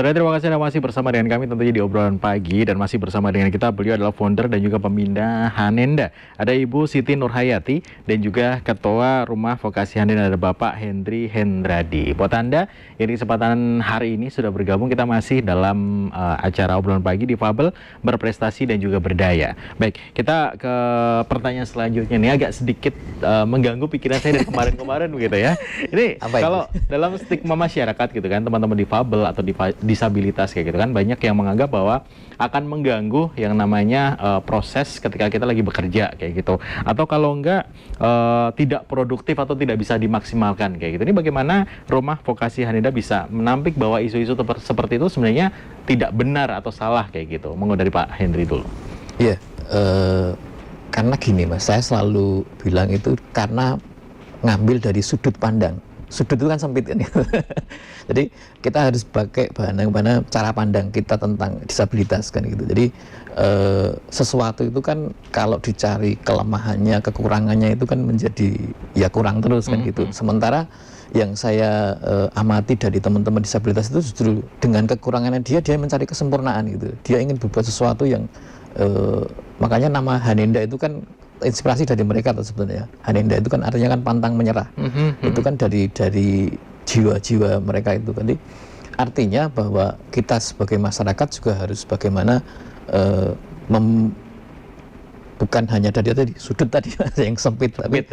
Saudara, terima kasih Anda masih bersama dengan kami tentunya di obrolan pagi, dan masih bersama dengan kita beliau adalah founder dan juga pembina Hanenda. Ada Ibu Siti Nurhayati dan juga Ketua Rumah Vokasi Hanenda ada Bapak Hendri Hendradi. Buat Anda yang di kesempatan hari ini sudah bergabung, kita masih dalam acara obrolan pagi di Fabel Berprestasi dan juga Berdaya. Baik, kita ke pertanyaan selanjutnya. Ini agak sedikit mengganggu pikiran saya dari kemarin-kemarin begitu ya. Ini kalau dalam stigma masyarakat gitu kan, teman-teman di Fabel atau disabilitas kayak gitu kan, banyak yang menganggap bahwa akan mengganggu yang namanya proses ketika kita lagi bekerja kayak gitu, atau kalau enggak tidak produktif atau tidak bisa dimaksimalkan kayak gitu. Ini bagaimana Rumah Vokasi Hanenda bisa menampik bahwa isu-isu seperti itu sebenarnya tidak benar atau salah kayak gitu? Monggo dari Pak Hendri dulu. Iya, karena gini Mas, saya selalu bilang itu karena ngambil dari sudut pandang. Sudut itu kan sempit ini. Jadi kita harus pakai bagaimana cara pandang kita tentang disabilitas kan gitu. Jadi sesuatu itu kan kalau dicari kelemahannya, kekurangannya itu kan menjadi ya kurang terus kan gitu. Sementara yang saya amati dari teman-teman disabilitas itu justru dengan kekurangannya dia mencari kesempurnaan gitu. Dia ingin berbuat sesuatu yang makanya nama Hanenda itu kan inspirasi dari mereka sebenarnya. Hanenda itu kan artinya kan pantang menyerah. Itu kan dari jiwa-jiwa mereka itu. Jadi artinya bahwa kita sebagai masyarakat juga harus bagaimana bukan hanya dari sudut tadi yang sempit, tapi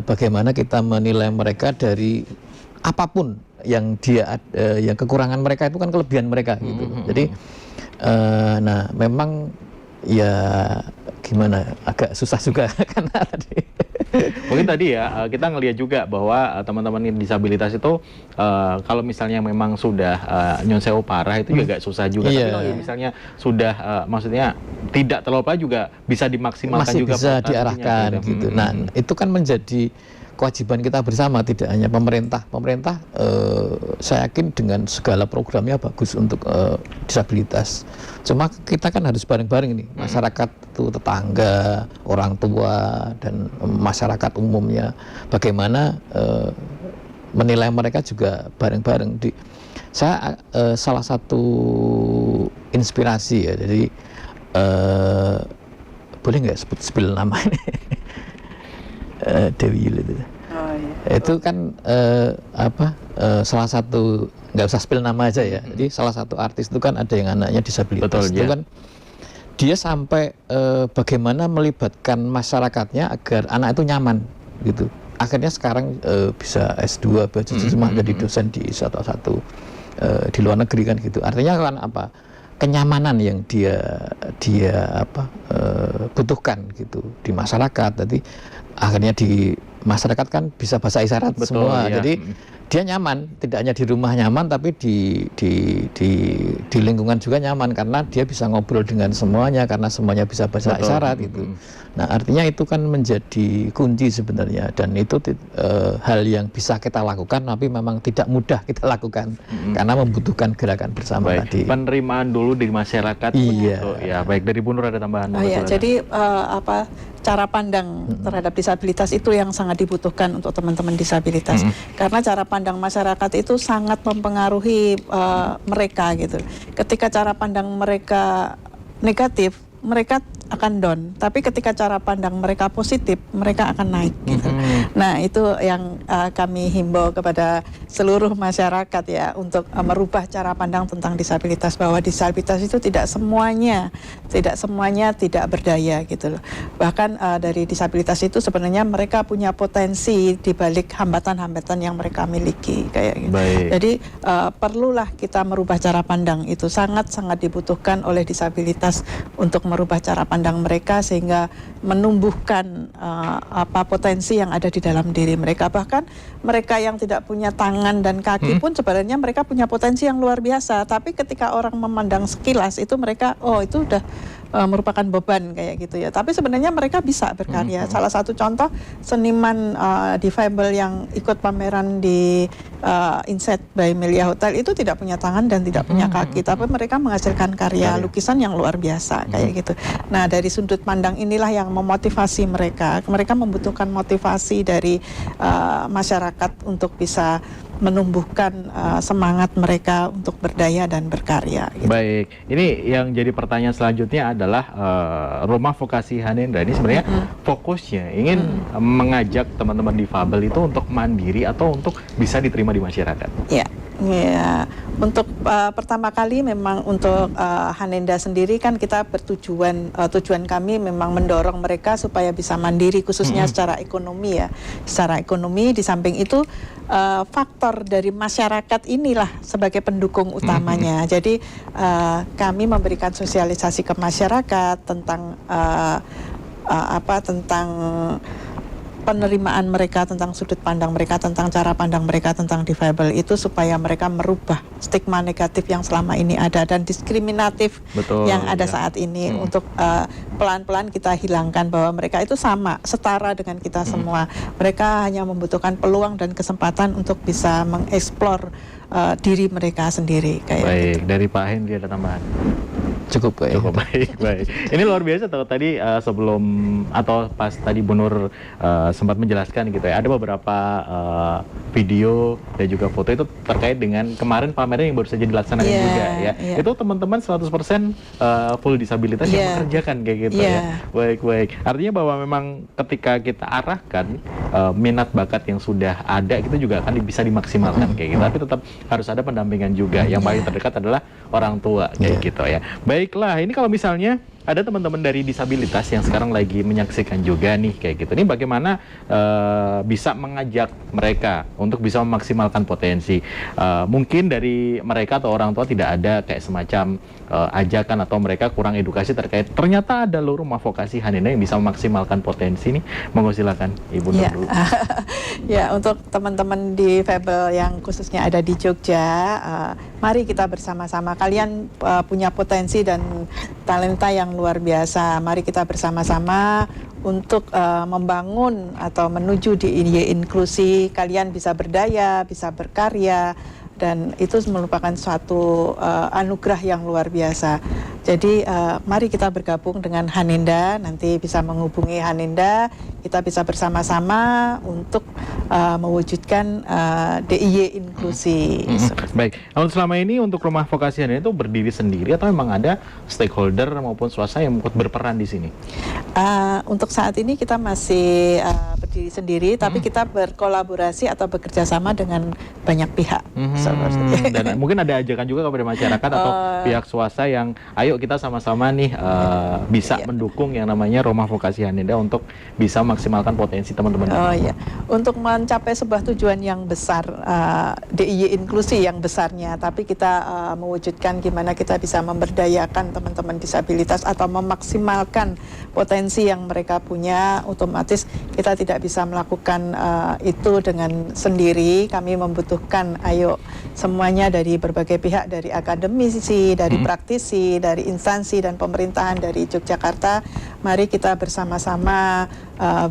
bagaimana kita menilai mereka dari apapun yang yang kekurangan mereka itu kan kelebihan mereka gitu. Jadi nah memang ya gimana, agak susah juga karena tadi mungkin tadi ya kita ngelihat juga bahwa teman-teman disabilitas itu kalau misalnya memang sudah nyonseo parah itu juga agak susah juga. Tapi kalau misalnya sudah maksudnya tidak terlalu parah juga bisa dimaksimalkan, masih juga bisa diarahkan gitu. Nah itu kan menjadi kewajiban kita bersama, tidak hanya pemerintah. Pemerintah saya yakin dengan segala programnya bagus untuk disabilitas. Cuma kita kan harus bareng-bareng nih, masyarakat itu, tetangga, orang tua, dan masyarakat umumnya. Bagaimana menilai mereka juga bareng-bareng. Saya salah satu inspirasi ya, jadi boleh nggak sebut nama ini? Dewi Yul itu. Itu kan salah satu, nggak usah spill nama aja ya. Jadi salah satu artis itu kan ada yang anaknya disabilitas. Betul, itu kan dia sampai bagaimana melibatkan masyarakatnya agar anak itu nyaman gitu. Akhirnya sekarang bisa S2, cuma jadi dosen di satu di luar negeri kan gitu. Artinya kan apa? Kenyamanan yang dia butuhkan gitu di masyarakat. Jadi akhirnya di masyarakat kan bisa bahasa isyarat semua. Iya. Jadi dia nyaman, tidak hanya di rumah nyaman, tapi di lingkungan juga nyaman karena dia bisa ngobrol dengan semuanya, karena semuanya bisa bahasa isyarat gitu. Nah artinya itu kan menjadi kunci sebenarnya, dan itu hal yang bisa kita lakukan, tapi memang tidak mudah kita lakukan karena membutuhkan gerakan bersama tadi. Penerimaan dulu di masyarakat. Iya. Ya baik, dari Bu Nur ada tambahan? Jadi cara pandang terhadap disabilitas itu yang sangat dibutuhkan untuk teman-teman disabilitas, karena cara pandang masyarakat itu sangat mempengaruhi mereka gitu. Ketika cara pandang mereka negatif, mereka akan down. Tapi ketika cara pandang mereka positif, mereka akan naik gitu. Nah itu yang kami himbau kepada seluruh masyarakat ya, untuk merubah cara pandang tentang disabilitas, bahwa disabilitas itu tidak semuanya tidak berdaya gitu loh. Bahkan dari disabilitas itu sebenarnya mereka punya potensi di balik hambatan-hambatan yang mereka miliki kayak gitu. Jadi perlulah kita merubah cara pandang, itu sangat-sangat dibutuhkan oleh disabilitas untuk merubah cara pandang mereka sehingga menumbuhkan potensi yang ada di dalam diri mereka. Bahkan mereka yang tidak punya tangan dan kaki pun sebenarnya mereka punya potensi yang luar biasa, tapi ketika orang memandang sekilas itu mereka itu udah merupakan beban kayak gitu ya. Tapi sebenarnya mereka bisa berkarya. Salah satu contoh seniman difabel yang ikut pameran di Insight by Melia Hotel itu tidak punya tangan dan tidak punya kaki, tapi mereka menghasilkan karya lukisan yang luar biasa kayak gitu. Nah dari sudut pandang inilah yang memotivasi mereka. Mereka membutuhkan motivasi dari masyarakat untuk bisa menumbuhkan semangat mereka untuk berdaya dan berkarya. Gitu. Baik, ini yang jadi pertanyaan selanjutnya adalah Rumah Vokasi Hanenda ini sebenarnya fokusnya ingin mengajak teman-teman difabel itu untuk mandiri atau untuk bisa diterima di masyarakat. Ya. Ya, untuk pertama kali memang untuk Hanenda sendiri kan kita tujuan kami memang mendorong mereka supaya bisa mandiri khususnya secara ekonomi ya. Secara ekonomi, di samping itu faktor dari masyarakat inilah sebagai pendukung utamanya. Jadi kami memberikan sosialisasi ke masyarakat tentang tentang penerimaan mereka, tentang sudut pandang mereka, tentang cara pandang mereka tentang difabel itu supaya mereka merubah stigma negatif yang selama ini ada dan diskriminatif yang ada saat ini untuk pelan-pelan kita hilangkan bahwa mereka itu sama, setara dengan kita semua. Mereka hanya membutuhkan peluang dan kesempatan untuk bisa mengeksplor diri mereka sendiri. Baik, gitu. Dari Pak Henry ada tambahan? Cukup baik. Cukup baik. Ini luar biasa tadi sebelum atau pas tadi Bu Nur sempat menjelaskan gitu ya, ada beberapa video dan juga foto itu terkait dengan kemarin pameran yang baru saja dilaksanakan juga ya. Itu teman-teman 100% full disabilitas yang mengerjakan kayak gitu ya. Baik. Artinya bahwa memang ketika kita arahkan minat bakat yang sudah ada itu juga akan bisa dimaksimalkan kayak gitu. Tapi tetap harus ada pendampingan juga. Yang paling terdekat adalah orang tua kayak gitu ya. Baiklah, ini kalau misalnya ada teman-teman dari disabilitas yang sekarang lagi menyaksikan juga nih kayak gitu. Ini bagaimana bisa mengajak mereka untuk bisa memaksimalkan potensi. Mungkin dari mereka atau orang tua tidak ada kayak semacam ajakan atau mereka kurang edukasi terkait ternyata ada loh Rumah Vokasi Hanenda yang bisa memaksimalkan potensi nih. Monggo silakan Ibu Nur dulu. Ya, untuk teman-teman difabel yang khususnya ada di Jogja, mari kita bersama-sama. Kalian punya potensi dan talenta yang luar biasa. Mari kita bersama-sama untuk membangun atau menuju di inklusi. Kalian bisa berdaya, bisa berkarya, dan itu merupakan suatu anugerah yang luar biasa. Jadi mari kita bergabung dengan Hanenda, nanti bisa menghubungi Hanenda, kita bisa bersama-sama untuk mewujudkan DIY inklusi. Baik, kalau selama ini untuk Rumah Vokasi Hanenda itu berdiri sendiri atau memang ada stakeholder maupun swasta yang ikut berperan di sini? Untuk saat ini kita masih berdiri sendiri, tapi kita berkolaborasi atau bekerja sama dengan banyak pihak. Dan mungkin ada ajakan juga kepada masyarakat atau pihak swasta yang ayo kita sama-sama nih bisa mendukung yang namanya Rumah Vokasi Hanenda untuk bisa memaksimalkan potensi teman-teman. Untuk mencapai sebuah tujuan yang besar, DIY inklusi yang besarnya, tapi kita mewujudkan gimana kita bisa memberdayakan teman-teman disabilitas atau memaksimalkan potensi yang mereka punya. Otomatis kita tidak bisa melakukan itu dengan sendiri. Kami membutuhkan semuanya dari berbagai pihak, dari akademisi, dari praktisi, dari instansi dan pemerintahan dari Yogyakarta. Mari kita bersama-sama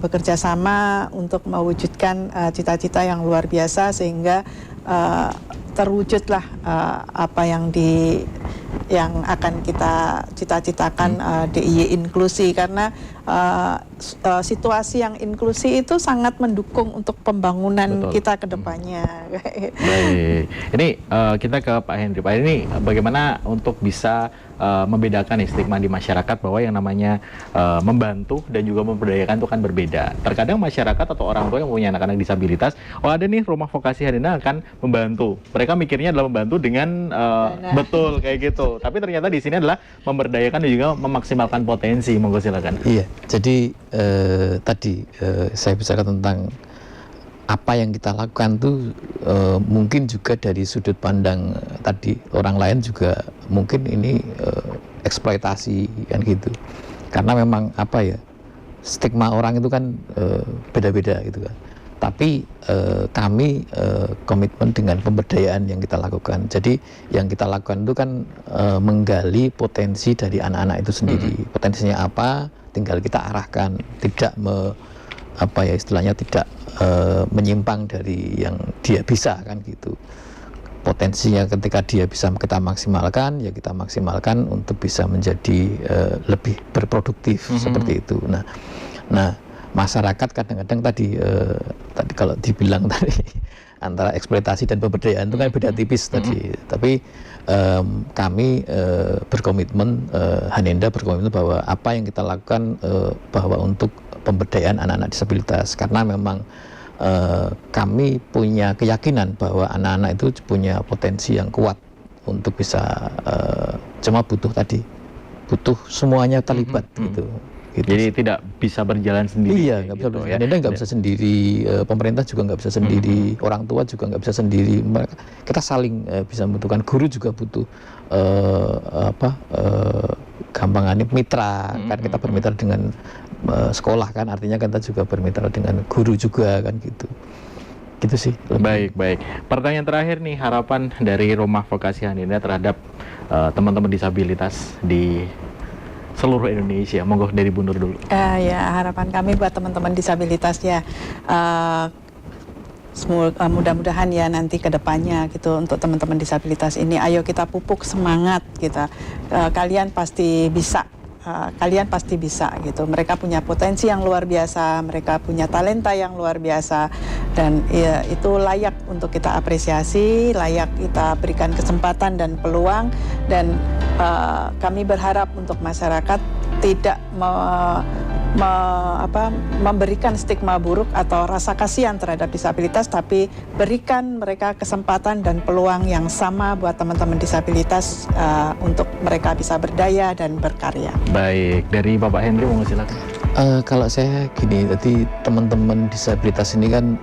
bekerja sama untuk mewujudkan cita-cita yang luar biasa sehingga terwujudlah apa yang akan kita cita-citakan DIY inklusi, karena situasi yang inklusi itu sangat mendukung untuk pembangunan kita ke depannya. Baik. Ini kita ke Pak Henry. Pak Henry, bagaimana untuk bisa membedakan stigma di masyarakat bahwa yang namanya membantu dan juga memberdayakan itu kan berbeda. Terkadang masyarakat atau orang tua yang punya anak-anak disabilitas, ada nih Rumah Vokasi Hanenda akan membantu. Mereka mikirnya adalah membantu dengan betul kayak gitu. Tapi ternyata di sini adalah memberdayakan dan juga memaksimalkan potensi. Monggo silakan. Iya, jadi tadi saya bicara tentang apa yang kita lakukan tuh mungkin juga dari sudut pandang tadi orang lain juga mungkin ini eksploitasi kan gitu. Karena memang stigma orang itu kan beda-beda gitu kan. Tapi kami komitmen dengan pemberdayaan yang kita lakukan. Jadi yang kita lakukan itu kan menggali potensi dari anak-anak itu sendiri. Potensinya apa? Tinggal kita arahkan, tidak istilahnya tidak menyimpang dari yang dia bisa kan gitu. Potensinya ketika dia bisa kita maksimalkan, ya kita maksimalkan untuk bisa menjadi lebih berproduktif seperti itu. Nah masyarakat kadang-kadang tadi kalau dibilang tadi antara eksploitasi dan pemberdayaan itu kan beda tipis tadi. Tapi kami berkomitmen, Hanenda berkomitmen bahwa apa yang kita lakukan bahwa untuk pemberdayaan anak-anak disabilitas, karena memang kami punya keyakinan bahwa anak-anak itu punya potensi yang kuat untuk bisa cuma butuh semuanya terlibat gitu. Jadi tidak bisa berjalan sendiri. Iya, nggak bisa gitu, berjalan. Hanenda nggak bisa sendiri, pemerintah juga nggak bisa sendiri, orang tua juga nggak bisa sendiri. Kita saling bisa membutuhkan. Guru juga butuh gampangannya mitra, kan kita bermitra dengan sekolah kan, artinya kita juga bermitra dengan guru juga kan gitu. Gitu sih. Baik. Pertanyaan terakhir nih, harapan dari Rumah Vokasi Hanenda terhadap teman-teman disabilitas di seluruh Indonesia. Monggo dari Bu Nur dulu. Ya, harapan kami buat teman-teman disabilitas ya, mudah-mudahan ya nanti ke depannya gitu untuk teman-teman disabilitas ini, ayo kita pupuk semangat kita. Kalian pasti bisa. Kalian pasti bisa gitu. Mereka punya potensi yang luar biasa, mereka punya talenta yang luar biasa, dan ya, itu layak untuk kita apresiasi, layak kita berikan kesempatan dan peluang. Dan kami berharap untuk masyarakat tidak memberikan stigma buruk atau rasa kasihan terhadap disabilitas, tapi berikan mereka kesempatan dan peluang yang sama buat teman-teman disabilitas untuk mereka bisa berdaya dan berkarya. Baik, dari Bapak Henry mau silakan. Kalau saya gini, jadi teman-teman disabilitas ini kan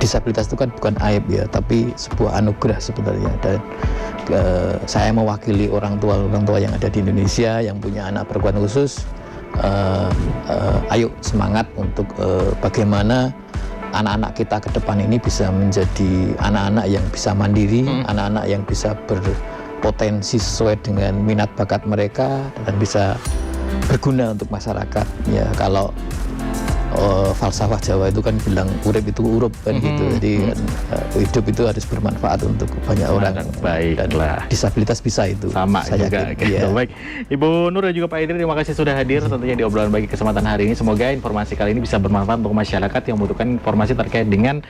disabilitas itu kan bukan aib ya, tapi sebuah anugerah sebenarnya. Dan saya mewakili orang tua yang ada di Indonesia yang punya anak berkebutuhan khusus. Ayo semangat untuk bagaimana anak-anak kita ke depan ini bisa menjadi anak-anak yang bisa mandiri, anak-anak yang bisa berpotensi sesuai dengan minat bakat mereka dan bisa berguna untuk masyarakat. Ya, kalau falsafah Jawa itu kan bilang urip itu urup kan gitu. Jadi hidup itu harus bermanfaat untuk banyak orang. Baiklah. Dan disabilitas bisa itu. Sama saya juga. yakin, Gitu. ya. Baik, Ibu Nur dan juga Pak Idri, terima kasih sudah hadir tentunya di obrolan bagi kesempatan hari ini. Semoga informasi kali ini bisa bermanfaat untuk masyarakat yang membutuhkan informasi terkait dengan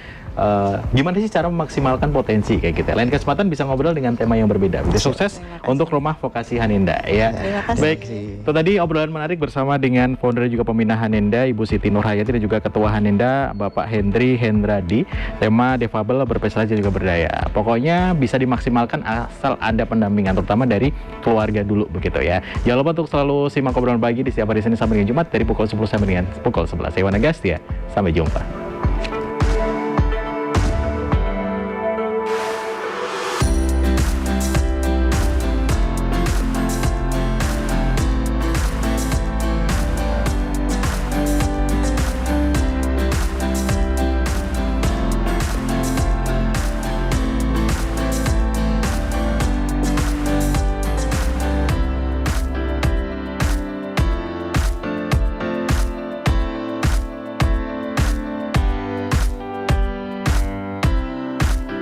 gimana sih cara memaksimalkan potensi kayak gitu. Lain kesempatan bisa ngobrol dengan tema yang berbeda. Sukses untuk Rumah Vokasi Hanenda ya. Terima kasih. Baik, itu tadi obrolan menarik bersama dengan founder dan juga pembina Hanenda, Ibu Siti Nurhayati, dan juga Ketua Hanenda, Bapak Henry Hendradi. Tema defabel berprestasi juga berdaya. Pokoknya bisa dimaksimalkan asal ada pendampingan, terutama dari keluarga dulu begitu ya. Jangan lupa untuk selalu simak obrolan pagi di setiap hari Senin sampai dengan Jumat dari pukul 10 sampai dengan pukul 11. Saya Wana Gastia, sampai jumpa.